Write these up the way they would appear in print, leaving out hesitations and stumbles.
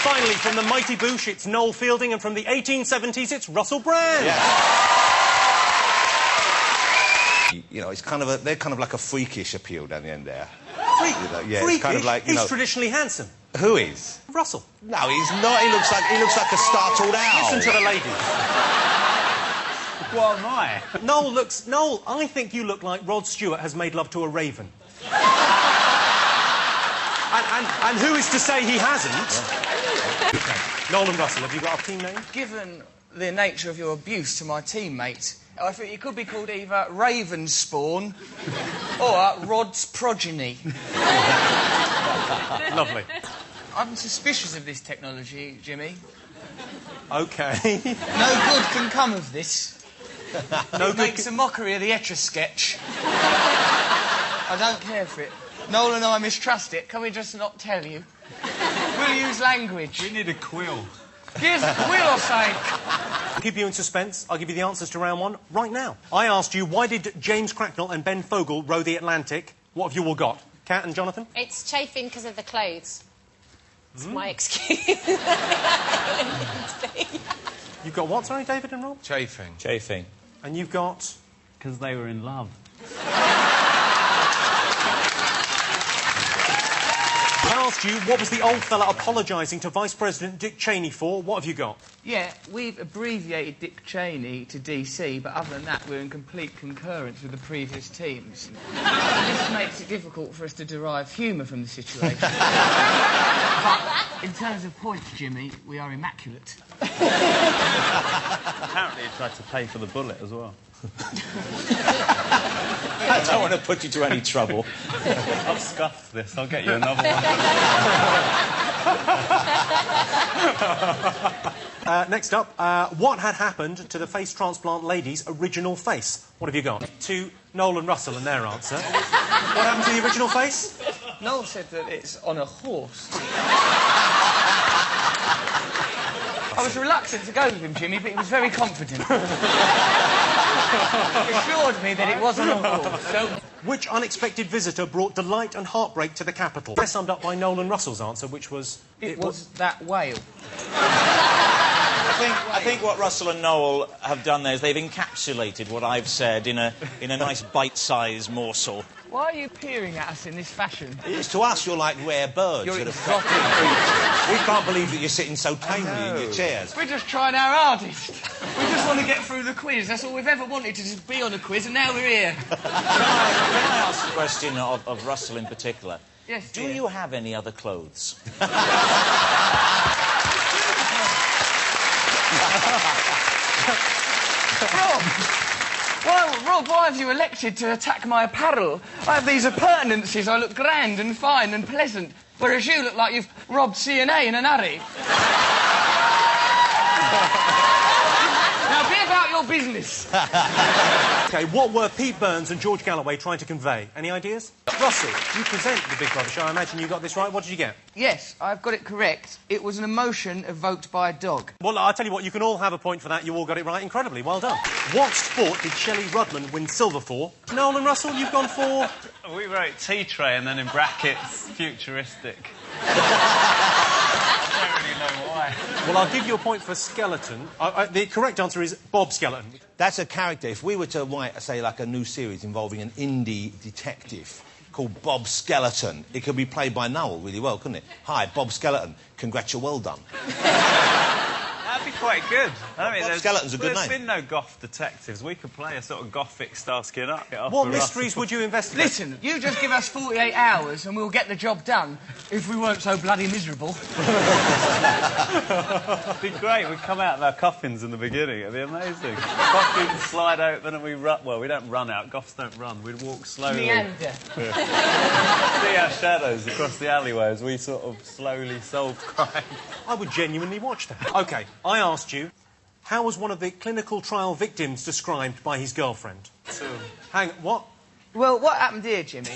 finally, from the Mighty Boosh, it's Noel Fielding, and from the 1870s, it's Russell Brand. Yeah. You know, it's kind of they're kind of like a freakish appeal down the end there. Freak? You know, yeah, freakish? it's kind of like, you know... He's traditionally handsome. Who is? Russell. No, he's not. He looks like a startled owl. Listen to the lady. What am I? Noel, I think you look like Rod Stewart has made love to a raven. and who is to say he hasn't? Yeah. Okay. Noel and Russell, have you got a team name? Given the nature of your abuse to my teammate, I think you could be called either Ravenspawn or Rod's progeny. Lovely. I'm suspicious of this technology, Jimmy. OK. No good can come of this. No it makes a mockery of the Etch-a-Sketch. I don't care for it. Noel and I mistrust it. Can we just not tell you? We'll use language. We need a quill. Give a quill or something. I'll keep you in suspense. I'll give you the answers to round one right now. I asked you, why did James Cracknell and Ben Fogle row the Atlantic? What have you all got? Kat and Jonathan? It's chafing because of the clothes. It's my excuse. You've got what, sorry, David and Rob? Chafing. Chafing. And you've got... Because they were in love. I asked you, what was the old fella apologising to Vice President Dick Cheney for? What have you got? Yeah, we've abbreviated Dick Cheney to DC, but other than that, we're in complete concurrence with the previous teams. This makes it difficult for us to derive humour from the situation. But in terms of points, Jimmy, we are immaculate. Apparently he tried to pay for the bullet as well. I don't want to put you to any trouble. I've scuffed this. I'll get you another one. Next up, what had happened to the face transplant lady's original face? What have you got? To Noel and Russell and their answer. What happened to the original face? Noel said that it's on a horse. I was reluctant to go with him, Jimmy, but he was very confident. He assured me that it was on a horse, so... Which unexpected visitor brought delight and heartbreak to the capital? They're summed up by Noel and Russell's answer, which was... It was that whale. I think what Russell and Noel have done there is they've encapsulated what I've said in a nice bite-sized morsel. Why are you peering at us in this fashion? It's to us, you're like rare birds. You're that exotic have... We can't believe that you're sitting so tamely in your chairs. We're just trying our hardest. We just want to get through the quiz. That's all we've ever wanted, to just be on a quiz, and now we're here. Can I ask the question of Russell in particular? Yes, Do dear. you have any other clothes? Rob, why have you elected to attack my apparel? I have these appurtenances. I look grand and fine and pleasant, whereas you look like you've robbed C&A in an hurry. Now, be about your business. OK, what were Pete Burns and George Galloway trying to convey? Any ideas? Russell, you present the Big Brother show. I imagine you got this right. What did you get? Yes, I've got it correct. It was an emotion evoked by a dog. Well, I'll tell you what, you can all have a point for that. You all got it right. Incredibly. Well done. What sport did Shelley Rudman win silver for? Noel and Russell, you've gone for... We wrote tea tray and then in brackets, futuristic. I don't really know why. Well, I'll give you a point for skeleton. The correct answer is Bob Skeleton. That's a character. If we were to write, say, like a new series involving an indie detective called Bob Skeleton, it could be played by Noel really well, couldn't it? Hi, Bob Skeleton. Well done. That'd be quite good. I mean, Bob Skeleton's a good name. There's been no goth detectives. We could play a sort of gothic Starsky and Hutch. What mysteries would you investigate? Listen, you just give us 48 hours and we'll get the job done, if we weren't so bloody miserable. It'd be great. We'd come out of our coffins in the beginning. It'd be amazing. Coffins slide open and we run... Well, we don't run out. Goths don't run. We'd walk slowly. Meander. Yeah. See our shadows across the alleyway as we sort of slowly solve crime. I would genuinely watch that. OK, I asked you, how was one of the clinical trial victims described by his girlfriend? Hang... What? Well, what happened here, Jimmy?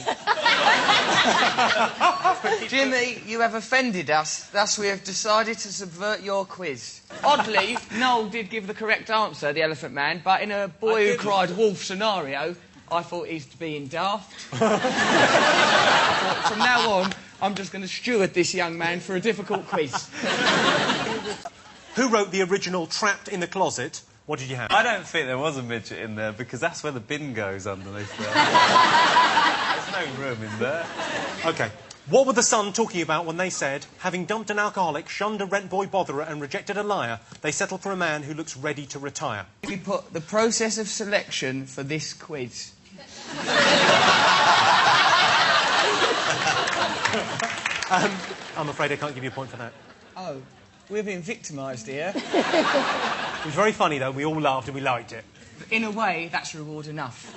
Jimmy, you have offended us. Thus, we have decided to subvert your quiz. Oddly, Noel did give the correct answer, the Elephant Man, but in a boy who cried wolf scenario, I thought he's being daft. From now on, I'm just going to steward this young man for a difficult quiz. Who wrote the original Trapped in the Closet? What did you have? I don't think there was a midget in there because that's where the bin goes underneath there. There's no room in there. OK. What were the Sun talking about when they said, having dumped an alcoholic, shunned a rent boy botherer and rejected a liar, they settled for a man who looks ready to retire? We put the process of selection for this quiz. I'm afraid I can't give you a point for that. Oh, we're being victimised here. It was very funny, though. We all laughed and we liked it. In a way, that's reward enough.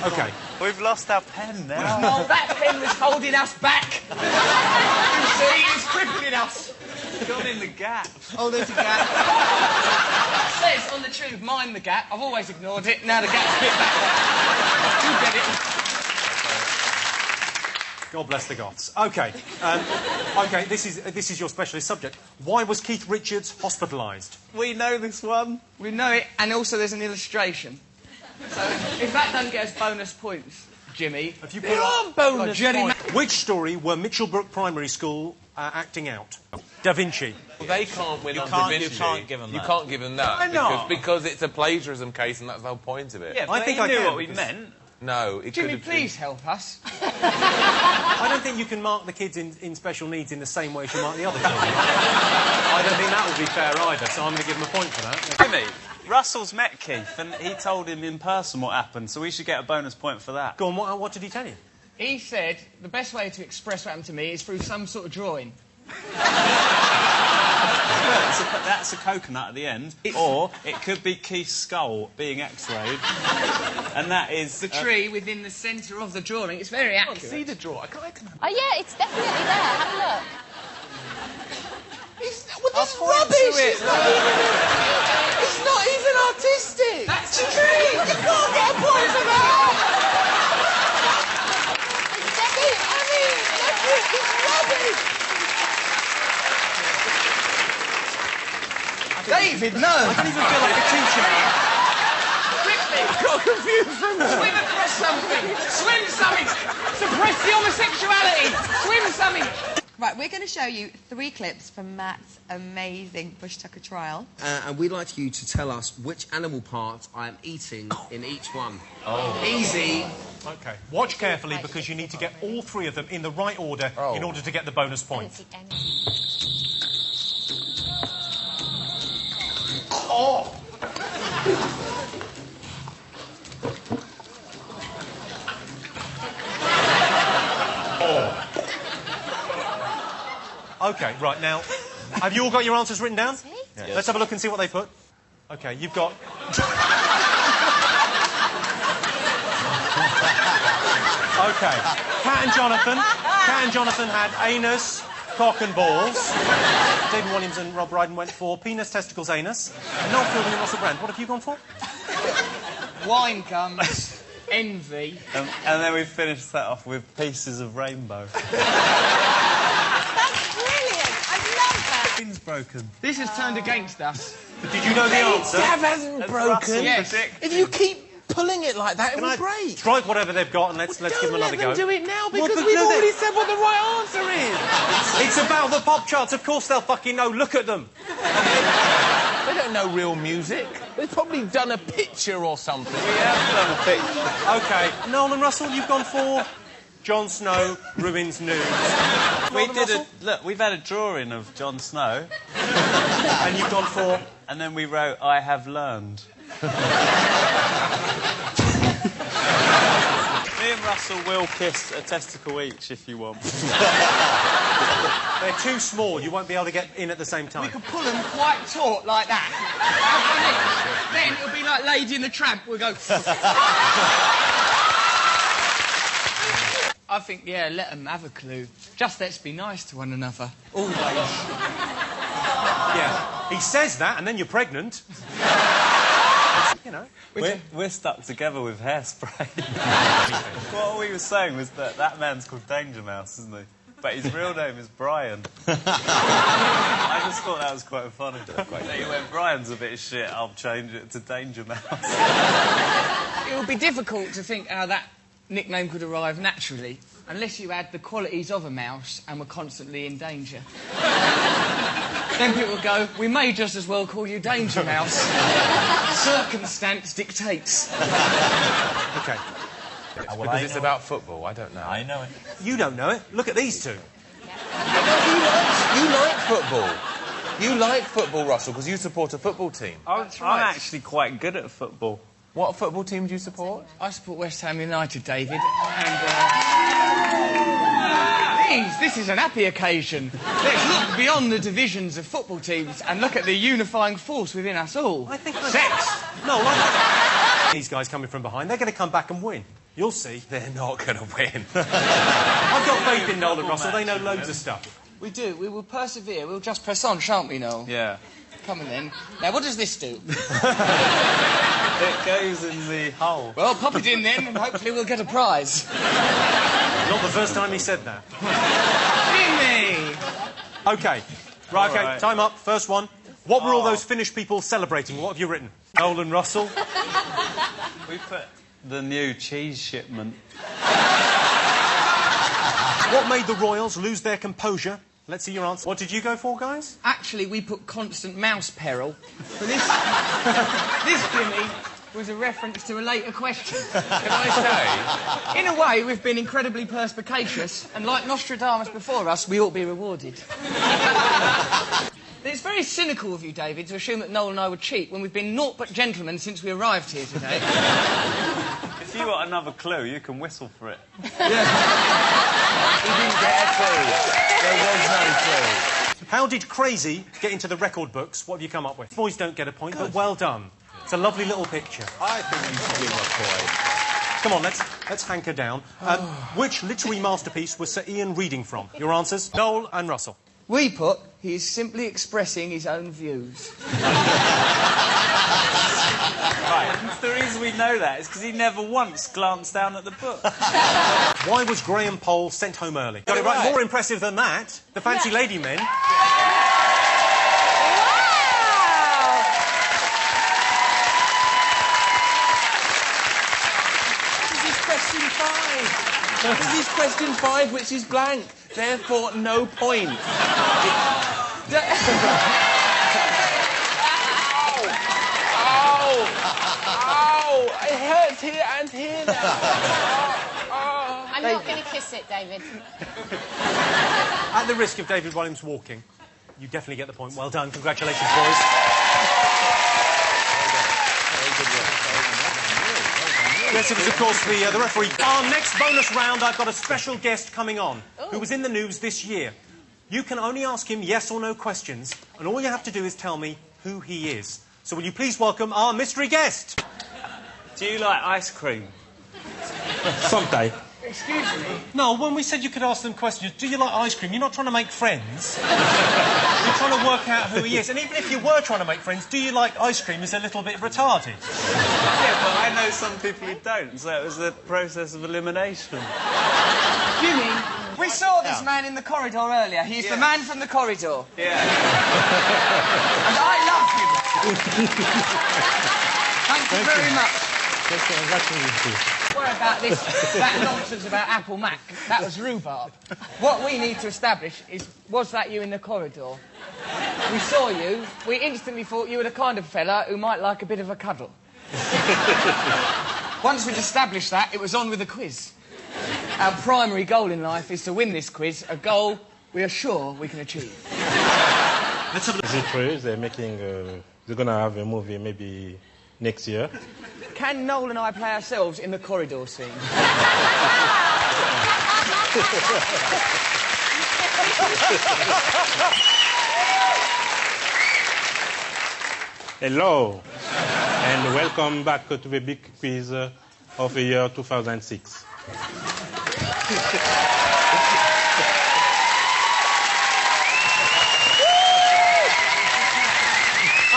OK. We've lost our pen now. Oh, that pen was holding us back. You see, it's crippling us. It's gone in the gap. Oh, there's a gap. It says on the tube, mind the gap. I've always ignored it. Now the gap's bit back. You get it. God bless the Goths. OK. OK, this is your specialist subject. Why was Keith Richards hospitalised? We know this one. We know it, and also there's an illustration. So if that doesn't get us bonus points, Jimmy... Have you there put are bonus points. Which story were Mitchellbrook Primary School acting out? Da Vinci. They can't win on can't- Da you Vinci. can't give 'em You that. can't give them that. Why not? Because it's a plagiarism case and that's the whole point of it. Yeah, I but think he I knew can, what we because- meant. No, it could Jimmy, have please help us. I don't think you can mark the kids in special needs in the same way as you mark the other children. I don't think that would be fair either, so I'm going to give him a point for that. Jimmy, Russell's met Keith and he told him in person what happened, so we should get a bonus point for that. Go on, what did he tell you? He said the best way to express what happened to me is through some sort of drawing. That's a coconut at the end, or it could be Keith's skull being x-rayed, and that is... The tree within the centre of the drawing. It's very accurate. See the draw. I can... Oh, yeah, it's definitely there. Have a look. That's rubbish! It's not even artistic! That's the tree! You can't get a point for that! I mean, it's rubbish! David, no! I don't even feel like a teacher. Quickly! I got confused from Swim across something! Swim something! Suppress the homosexuality! Swim something! Right, we're going to show you 3 clips from Matt's amazing bush tucker trial. And we'd like you to tell us which animal part I am eating in each one. Oh. Easy. OK. Watch carefully because you need to get all 3 of them in the right order in order to get the bonus I point. didn't see any. Oh! OK, right, now, have you all got your answers written down? Yes. Let's have a look and see what they put. OK, you've got... OK, Cat and Jonathan had anus, cock and balls. David Williams and Rob Brydon went for penis, testicles, anus. And Noel Fielding and Russell Brand, what have you gone for? Wine gums. Envy. And then we finished that off with pieces of rainbow. That's brilliant! I love that! Pin's broken. This has turned against us. Did you know the answer? Gav hasn't broken. Yes. If you keep pulling it like that, it Can will I break. strike whatever they've got and let's give them another Don't let go. them do it now Well, because but we've no, already said what the right answer is. It's about the pop charts. Of course they'll fucking know. Look at them. They don't know real music. They've probably done a picture or something. We have done a picture. OK, Noel and Russell, you've gone for Jon Snow ruins news. We did a... Look, we've had a drawing of Jon Snow. And you've gone for... And then we wrote, I have learned. Me and Russell will kiss a testicle each if you want. They're too small. You won't be able to get in at the same We time. could pull them quite taut like that. Then it'll be like Lady in the Tramp. We'll go... I think, yeah, let them have a clue. Just let's be nice to one another. Always. Yeah. He says that and then you're pregnant. You know. We're stuck together with hairspray. What we were saying was that man's called Danger Mouse, isn't he? But his real name is Brian. I just thought that was quite funny. He went, Brian's a bit of shit, I'll change it to Danger Mouse. It would be difficult to think how that nickname could arrive naturally. unless you had the qualities of a mouse and were constantly in danger. Then people go, we may just as well call you Danger Mouse. Circumstance dictates. OK. Because it's about football, I don't know. I know it. You don't know it. Look at these two. You like football. You like football, Russell, because you support a football team. I'm actually quite good at football. What football team do you support? I support West Ham United, David, and... Please, this is an happy occasion. Let's look beyond the divisions of football teams and look at the unifying force within us all. I think... Sex! No, these guys coming from behind, they're going to come back and win. You'll see. They're not going to win. I've got faith in Noel and Russell. They know loads of stuff. We do. We will persevere. We'll just press on, shan't we, Noel? Yeah. Come on, then. Now, what does this do? It goes in the hole. Well, pop it in, then, and hopefully we'll get a prize. Not the first time he said that. Jimmy! OK. Right, OK, right. time up. First one. What were all those Finnish people celebrating? What have you written? Noel and Russell? We put the new cheese shipment. What made the Royals lose their composure? Let's see your answer. What did you go for, guys? Actually, we put constant mouse peril. But this Jimmy, was a reference to a later question. Can I say? In a way, we've been incredibly perspicacious, and like Nostradamus before us, we ought to be rewarded. It's very cynical of you, David, to assume that Noel and I would cheat when we've been naught but gentlemen since we arrived here today. If you got another clue, you can whistle for it. He didn't get a clue. There was no clue. How did Crazy get into the record books? What have you come up with? Boys don't get a point, but well done. It's a lovely little picture. I think you should give him a point. Come on, let's hanker down. Which literary masterpiece was Sir Ian reading from? Your answers? Noel and Russell. We put, he is simply expressing his own views. Right, the reason we know that is because he never once glanced down at the book. Why was Graham Poll sent home early? Got it right. More impressive than that. The Fancy Lady Men. This is question 5. This is question 5, which is blank. Therefore, no point. Ow! It hurts here and here now. I'm not going to kiss it, David. At the risk of David Williams walking, you definitely get the point. Well done. Congratulations, boys. Yes, it was, of course, the referee. Our next bonus round, I've got a special guest coming on who was in the news this year. You can only ask him yes or no questions, and all you have to do is tell me who he is. So will you please welcome our mystery guest? Do you like ice cream? Sometimes. Excuse me? No, when we said you could ask them questions, do you like ice cream? You're not trying to make friends. You're trying to work out who he is. And even if you were trying to make friends, do you like ice cream is a little bit retarded. Yeah, but I know some people who don't, so it was a process of elimination. Jimmy, we saw this man in the corridor earlier. He's the man from the corridor. Yeah. And I love him. Thank you very much. What about that nonsense about Apple Mac? That was rhubarb. What we need to establish is, was that you in the corridor? We saw you. We instantly thought you were the kind of fella who might like a bit of a cuddle. Once we'd established that, it was on with the quiz. Our primary goal in life is to win this quiz, a goal we are sure we can achieve. Let's have a look. Is it true? They're making... they're going to have a movie maybe next year. Can Noel and I play ourselves in the corridor scene? Hello, and welcome back to the big quiz of the year 2006.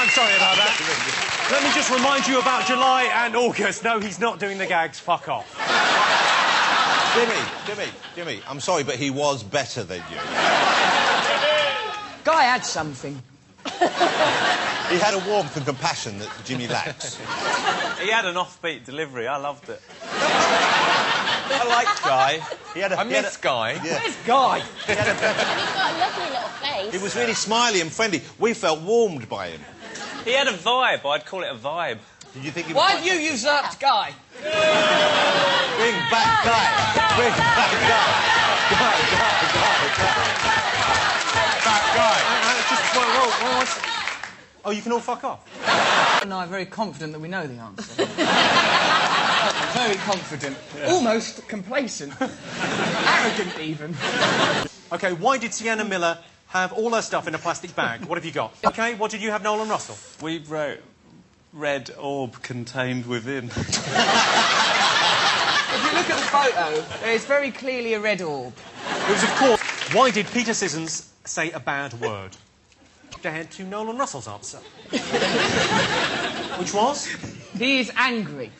I'm sorry about that. Let me just remind you about July and August. No, he's not doing the gags. Fuck off. Jimmy, I'm sorry, but he was better than you. Guy had something. He had a warmth and compassion that Jimmy lacks. He had an offbeat delivery. I loved it. I like Guy. I miss Guy. Yeah. Where's Guy? He's got a lovely little face. He was really smiley and friendly. We felt warmed by him. He had a vibe. I'd call it a vibe. Did you think he Why have you usurped Guy? Bring back Guy. Bring back Guy. Guy. Oh, you can all fuck off. And I are very confident that we know the answer. Very confident. Almost complacent. Arrogant, even. OK, why did Sienna Miller have all her stuff in a plastic bag? What have you got? OK, what did you have, Noel and Russell? We wrote red orb contained within. If you look at the photo, there's very clearly a red orb. It was, of course, why did Peter Sissons say a bad word? Ahead to Noel and Russell's answer. Which was? He is angry.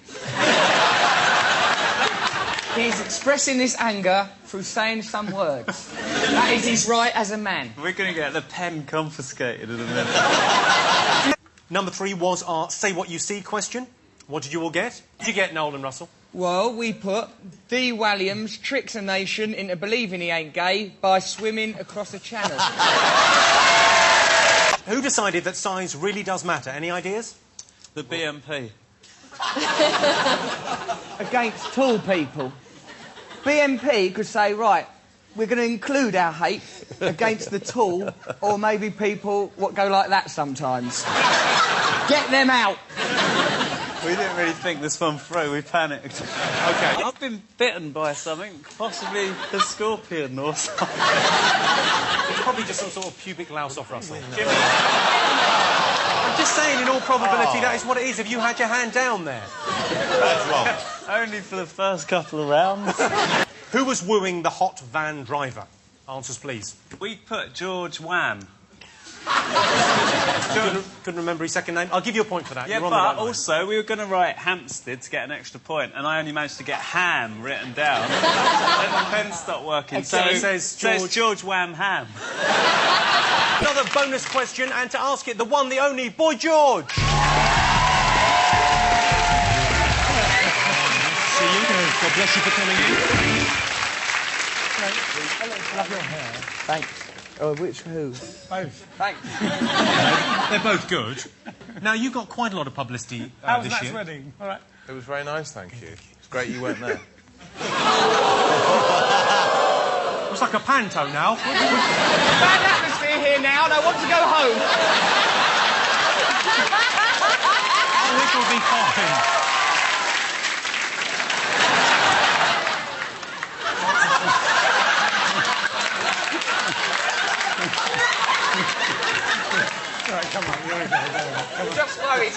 He's expressing this anger through saying some words. That is his right as a man. We're going to get the pen confiscated in a minute. Number 3 was our Say What You See question. What did you all get? What did you get, Noel and Russell? Well, we put Dee Walliams tricks a nation into believing he ain't gay by swimming across a channel. Who decided that size really does matter? Any ideas? The BMP. Against tall people. BMP could say, right, we're going to include our hate against the tall, or maybe people what go like that sometimes. Get them out. We didn't really think this one through. We panicked. OK. I've been bitten by something, possibly a scorpion or something. It's probably just some sort of pubic louse off Russell. I'm just saying, in all probability, that is what it is. Have you had your hand down there? That's wrong. Only for the first couple of rounds. Who was wooing the hot van driver? Answers, please. We put George Wham. Couldn't remember his second name. I'll give you a point for that. Yeah, You're on the but right line. also we were going to write Hampstead to get an extra point, and I only managed to get Ham written down. And the pen stopped working, so it says George Wham Ham. Another bonus question, and to ask it, the one, the only, Boy George. See you. God bless you for coming in. Love your hair. Thanks. Oh, which who? Both. Thanks. They're both good. Now, you got quite a lot of publicity How was this Matt's year. wedding? All right. It was very nice, thank you. It's great you weren't there. It's like a panto now. Bad atmosphere here now, and I want to go home. This will be fine. We're just worried.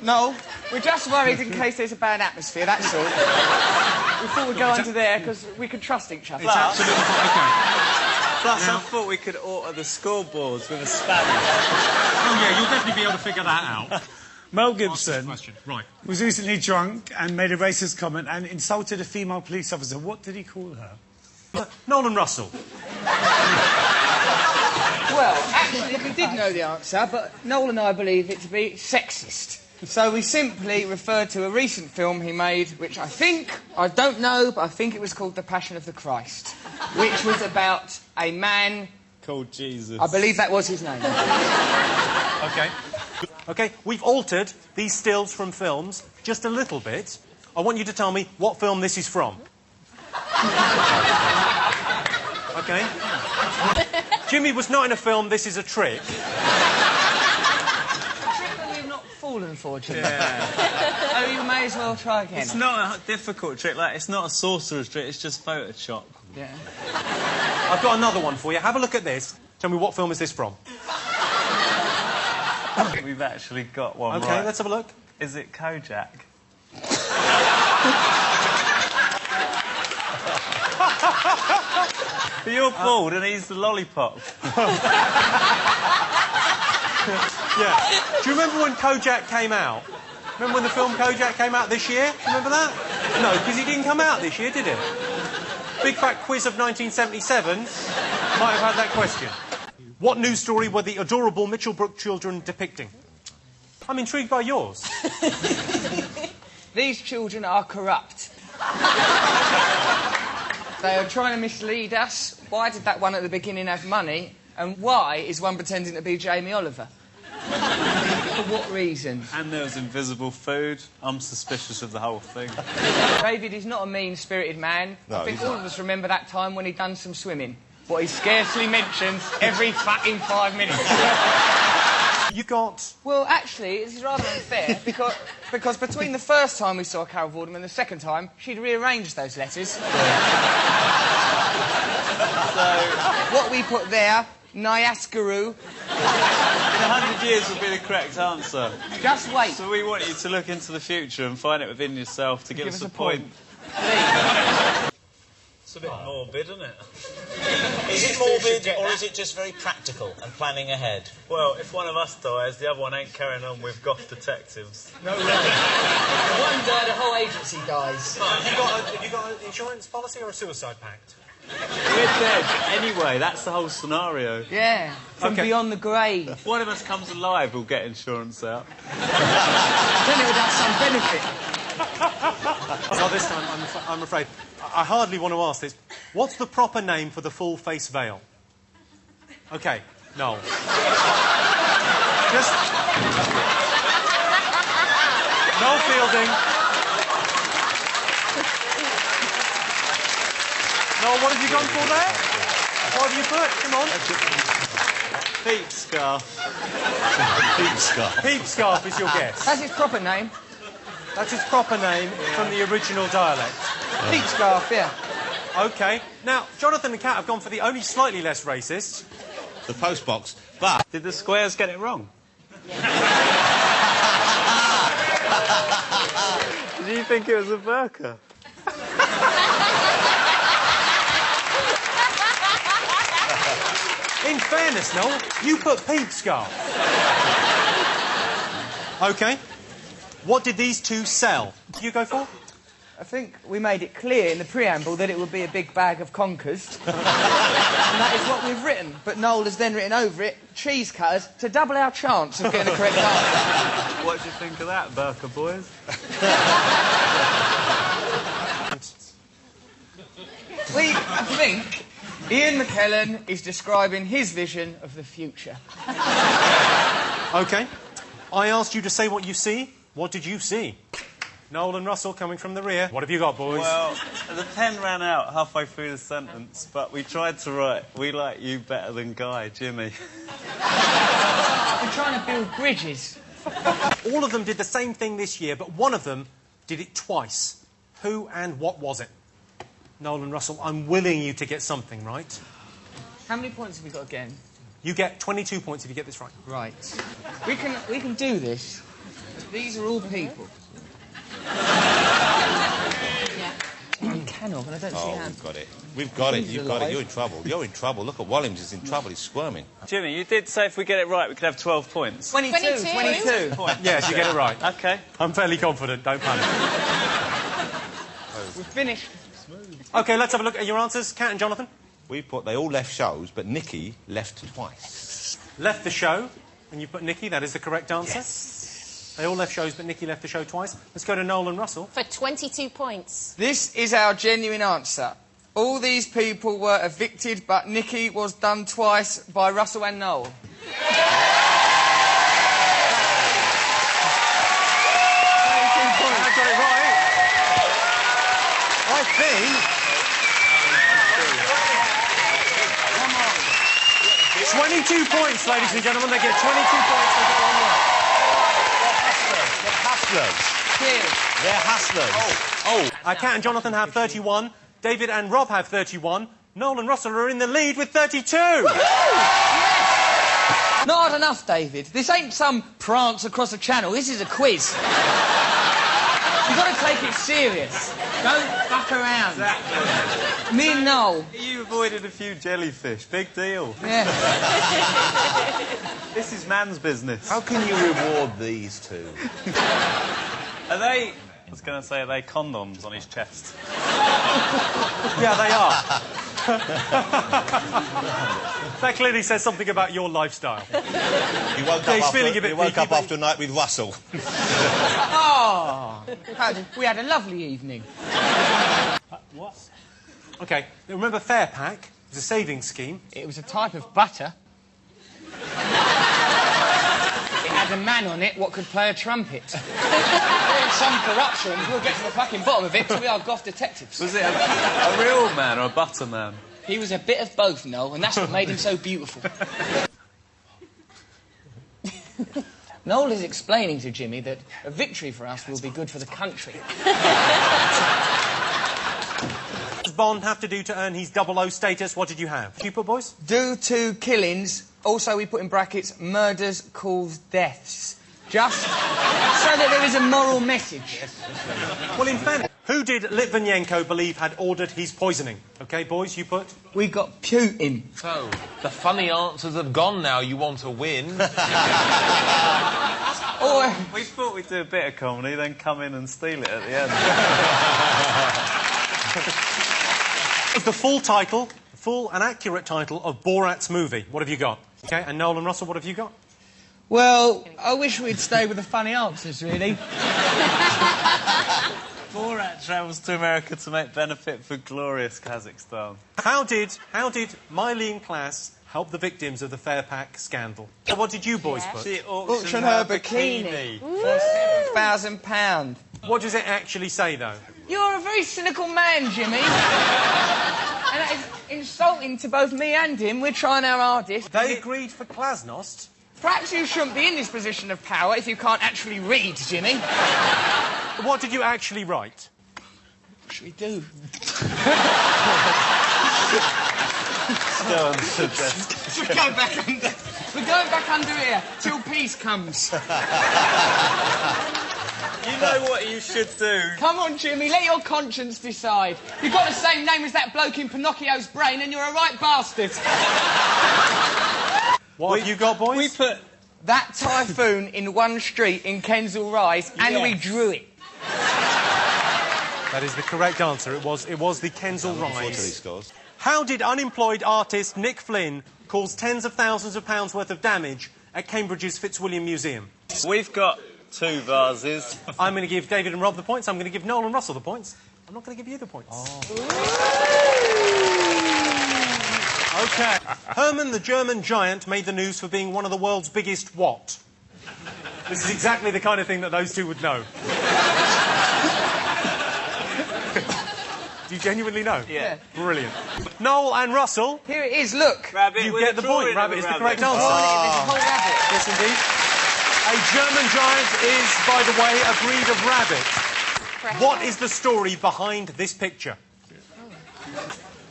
No, we're just worried in case there's a bad atmosphere, that's all. We thought we'd go under there because we can trust each other. It's absolutely OK. Plus, I thought we could alter the scoreboards with a spanner. Oh, yeah, you'll definitely be able to figure that out. Mel Gibson Right. was recently drunk and made a racist comment and insulted a female police officer. What did he call her? Noel and Russell. Well, actually, we did know the answer, but Noel and I believe it to be sexist. So we simply referred to a recent film he made, which I don't know, but I think it was called The Passion of the Christ, which was about a man... Called Jesus. I believe that was his name. OK. OK, we've altered these stills from films just a little bit. I want you to tell me what film this is from. OK? Jimmy was not in a film, this is a trick. A trick that we've not fallen for, Jimmy. Yeah. Oh, you may as well try again. It's not a difficult trick, like, it's not a sorcerer's trick, it's just Photoshop. Yeah. I've got another one for you. Have a look at this. Tell me, what film is this from? We've actually got one OK, right. let's have a look. Is it Kojak? But you're bald and he's the lollipop. Yeah. Do you remember when Kojak came out? Remember when the film Kojak came out this year? Remember that? No, because he didn't come out this year, did it? Big Fat Quiz of 1977 might have had that question. What news story were the adorable Mitchellbrook children depicting? I'm intrigued by yours. These children are corrupt. They are trying to mislead us. Why did that one at the beginning have money? And why is one pretending to be Jamie Oliver? For what reason? And there was invisible food. I'm suspicious of the whole thing. David is not a mean-spirited man. No, I think he's all not. of us remember that time when he'd done some swimming. What he scarcely mentions every fucking 5 minutes. You got... Well, actually, this is rather unfair, because between the first time we saw Carol Vorderman and the second time, she'd rearranged those letters. So, what we put there, Nyaskaru. In 100 years will be the correct answer. Just wait. So we want you to look into the future and find it within yourself to give us a point. It's a bit morbid, isn't it? Is it morbid or is it just very practical and planning ahead? Well, if one of us dies, the other one ain't carrying on with goth detectives. No way. One died, the whole agency dies. Have you got an insurance policy or a suicide pact? We're dead. Anyway, that's the whole scenario. Yeah, from beyond the grave. If one of us comes alive, we'll get insurance out. Then it would have some benefit. Not this time, I'm afraid. I hardly want to ask this. What's the proper name for the full face veil? OK, Noel. Just... Noel Fielding. Noel, what have you gone for there? What have you put? Come on. Peep scarf. Peep scarf. Peep scarf is your guess. That's his proper name. That's his proper name from the original dialect. Peep scarf, yeah. OK. Now, Jonathan and Kat have gone for the only slightly less racist. The postbox. But... Did the squares get it wrong? Did you think it was a burqa? In fairness, Noel, you put peep scarf. OK. What did these two sell? Did you go for? I think we made it clear in the preamble that it would be a big bag of conkers. And that is what we've written. But Noel has then written over it, cheese cutters, to double our chance of getting the correct answer. What do you think of that, burqa boys? I think Ian McKellen is describing his vision of the future. OK. I asked you to say what you see. What did you see? Noel and Russell coming from the rear. What have you got, boys? Well, the pen ran out halfway through the sentence, but we tried to write, "We like you better than Guy, Jimmy." I'm trying to build bridges. All of them did the same thing this year, but one of them did it twice. Who and what was it? Noel and Russell, I'm willing you to get something right. How many points have we got again? You get 22 points if you get this right. Right. We can do this. These are all people. You cannot, and I don't see how. We've got it. We've got it. You've got it. You're in trouble. You're in trouble. Look at Williams is in trouble. He's squirming. Jimmy, you did say if we get it right, we could have 12 points. 22. Yes, you get it right. OK. I'm fairly confident. Don't panic. We've finished. OK, let's have a look at your answers. Kat and Jonathan. We put they all left shows, but Nikki left twice. Left the show, and you put Nikki. That is the correct answer. Yes. They all left shows, but Nikki left the show twice. Let's go to Noel and Russell. For 22 points. This is our genuine answer. All these people were evicted, but Nikki was done twice by Russell and Noel. I got it right. I think... 22 points, ladies and gentlemen. They get 22 points. They get one right. They're hustlers. Kat and Jonathan have 31. David and Rob have 31. Noel and Russell are in the lead with 32. Not hard enough, David. This ain't some prance across the channel. This is a quiz. You've got to take it serious. Don't fuck around. Exactly. Me and Noel. You avoided a few jellyfish. Big deal. Yeah. This is man's business. How can you reward these two? Are they... I was going to say, are they condoms on his chest? Yeah, they are. That clearly says something about your lifestyle. You woke Yeah, he's feeling a bit you woke peaky, up but- after a night with Russell. Oh, we had a lovely evening. What? OK, remember Fair Pack? It was a savings scheme. It was a type of butter. It had a man on it what could play a trumpet. There was some corruption. We'll get to the fucking bottom of it till we are goth detectives. Was it a real man or a butter man? He was a bit of both, Noel, and that's what made him so beautiful. Noel is explaining to Jimmy that a victory for us will be good for the country. What does Bond have to do to earn his 00 status? What did you have? Did you put, boys? Due to killings, also we put in brackets, murders cause deaths. Just so that there is a moral message. Well, in fairness, who did Litvinenko believe had ordered his poisoning? OK, boys, you put? We got Putin. So, the funny answers have gone now. You want to win. Or... We thought we'd do a bit of comedy, then come in and steal it at the end. The full title, full and accurate title of Borat's movie. What have you got? OK, and Noel and Russell, what have you got? Well, I wish we'd stay with the funny answers, really. Borat travels to America to make benefit for glorious Kazakhstan. How did Mylene Klass help the victims of the Fair Pack scandal? What did you boys put? She Auction her bikini for £7,000. What does it actually say, though? You're a very cynical man, Jimmy. And that is insulting to both me and him. We're trying our hardest. They agreed for Glasnost. Perhaps you shouldn't be in this position of power if you can't actually read, Jimmy. What did you actually write? What should we do? Still unsuggested. We're going back under here till peace comes. You know what you should do? Come on, Jimmy, let your conscience decide. You've got the same name as that bloke in Pinocchio's brain and you're a right bastard. What have you got, boys? We put that typhoon in one street in Kensal Rise and we drew it. That is the correct answer. It was the Kensal Unfortunately, Rise. scores. How did unemployed artist Nick Flynn cause tens of thousands of pounds worth of damage at Cambridge's Fitzwilliam Museum? We've got 2 vases. I'm going to give David and Rob the points. I'm going to give Noel and Russell the points. I'm not going to give you the points. OK. Hermann the German giant made the news for being one of the world's biggest what? This is exactly the kind of thing that those two would know. Do you genuinely know? Yeah. Brilliant. Noel and Russell, Here it is, look. Rabbit you with get a the drawing point. of Rabbit a is the rabbit. correct answer. This whole rabbit. Yes, indeed. A German giant is, by the way, a breed of rabbit. What is the story behind this picture?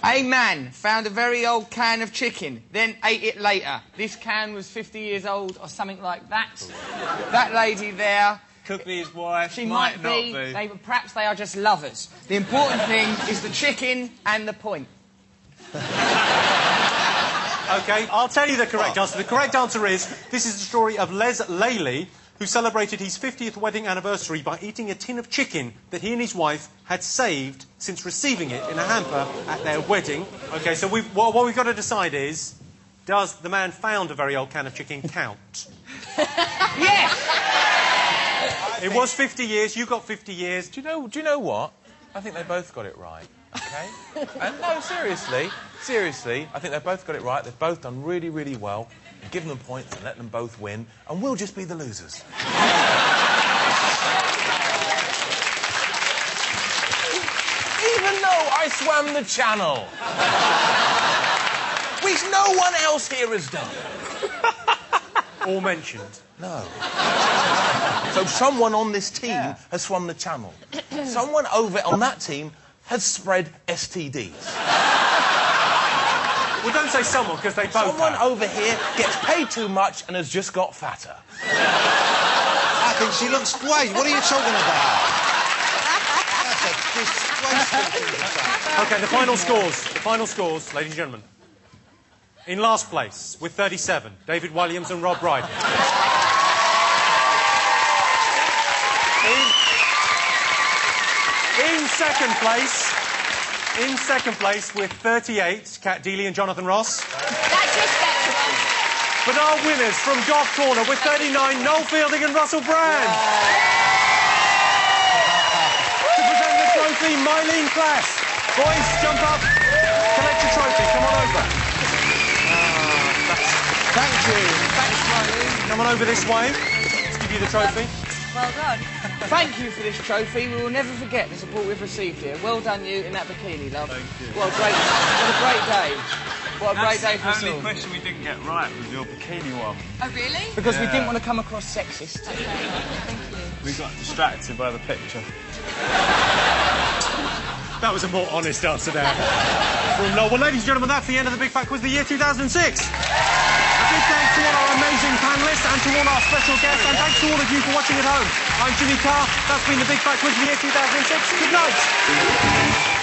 A man found a very old can of chicken, then ate it later. This can was 50 years old or something like that. That lady there... Could be his wife, She might not be. Perhaps they are just lovers. The important thing is the chicken and the point. OK, I'll tell you the correct answer. The correct answer is, this is the story of Les Laley, who celebrated his 50th wedding anniversary by eating a tin of chicken that he and his wife had saved since receiving it in a hamper at their wedding. OK, so what we've got to decide is, does the man found a very old can of chicken count? Yes! I It was 50 years, you got 50 years. Do you know what? I think they both got it right. Okay? And no, seriously, I think they both got it right. They've both done really, really well. Give them points and let them both win, and we'll just be the losers. Even though I swam the channel, which no one else here has done. All mentioned. No. So someone on this team has swum the channel. Someone over on that team has spread STDs. Well, don't say someone, because they both Someone have. over here gets paid too much and has just got fatter. I think she looks great. What are you talking about? That's a disgraceful thing to say. OK, the final scores. The final scores, ladies and gentlemen. In last place, with 37, David Williams and Rob Brydon. In second place, In second place with 38, Kat Deely and Jonathan Ross. That's respectable. But our winners from Golf Corner with 39, Noel Fielding and Russell Brand. To present the trophy, Mylene Class. Boys, jump up. Collect your trophy. Come on over. Thank you. Thanks, Mylene. Come on over this way. Let's give you the trophy. Well done. Thank you for this trophy. We will never forget the support we've received here. Well done, you, in that bikini, love. Thank you. What a great day. What a great day for us The all. only question we didn't get right was your bikini one. Oh, really? Because we didn't want to come across sexist. Thank you. We got distracted by the picture. That was a more honest answer there. From Noel. Well, ladies and gentlemen, that's the end of the Big Fat Quiz of the year 2006. A big thanks to all our amazing panellists and to all our special guests, and thanks to all of you for watching at home. I'm Jimmy Carr. That's been the Big Fat Quiz of the year 2006. Good night.